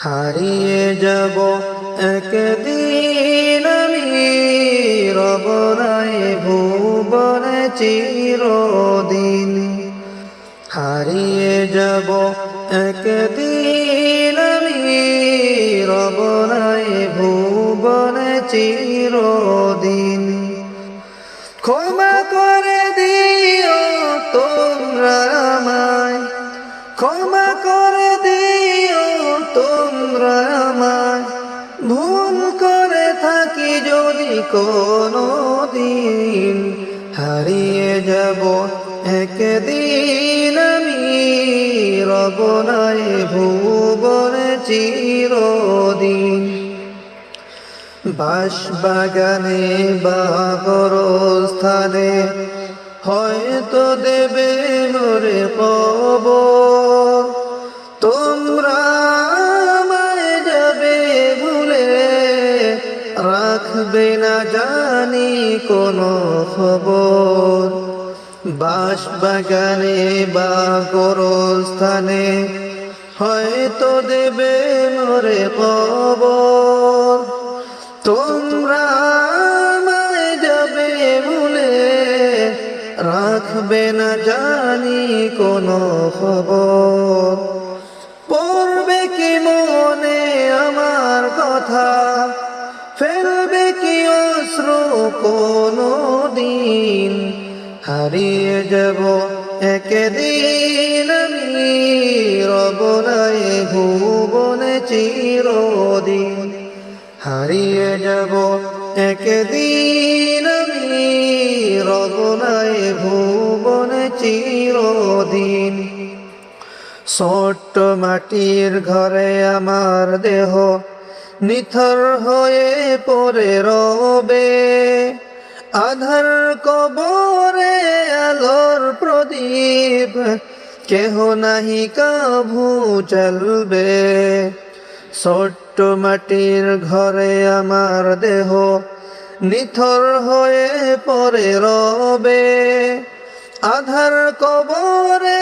হারিয়ে যাব একদিন আমি, রব নাই ভুবনে চিরদিন। হারিয়ে যাব একদিন আমি, রব নাই ভুবনে চিরদিন। ক্ষমা করে দিও তোমরা আমায়, ক্ষমা করে দিও তোমরা আমায়, ভুল করে থাকি যদি কোনো দিন। হারিয়ে যাব একদিন আমি, রব নাই ভুবনে চিরদিন। বাঁশবাগানে বা গোরস্থানে হয়তো দেবে মোরে কবর, তোমরা আমায় যাবে ভুলে, রাখবে না জানি কোনো খবর। বাঁশবাগানে বা গোরস্থানে হয়তো দেবে মোরে কবর, তোমরা আমায় যাবে ভুলে, রাখবে না জানি কোনো খবর। পড়বে কি মনে আমার কথা, ফেলবে কি অশ্রু কোনো দিন। হারিয়ে যাব একদিন আমি, রব নাই ভুবনে চিরদিন। হারিয়ে যাব একদিন আমি, রব নাই ভুবনে চিরদিন। ছোট্ট মাটির ঘরে আমার দেহ নিথর হয়ে পড়ে রবে, আধার কবরে আলোর প্রদীপ কেহ নাহি কাভু জ্বলবে। ছোট্ট মাটির ঘরে আমার দেহ নিথর হয়ে পড়ে রবে, আধার কবরে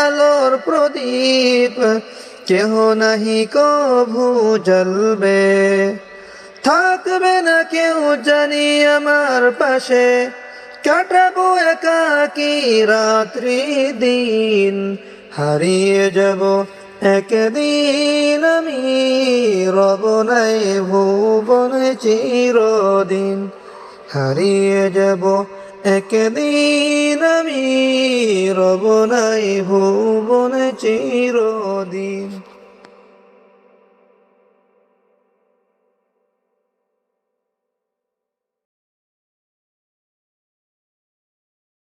আলোর প্রদীপ কেহ নাহি কভু জ্বলবে। থাকবে না কেউ জানি আমার পাশে, কাটাবো একাকী রাত্রি দিন। হারিয়ে যাব একদিন আমি, রব নাই ভুবনে চিরদিন। হারিয়ে যাব একদিন আমি, রব নাই ভুবনে চিরদিন।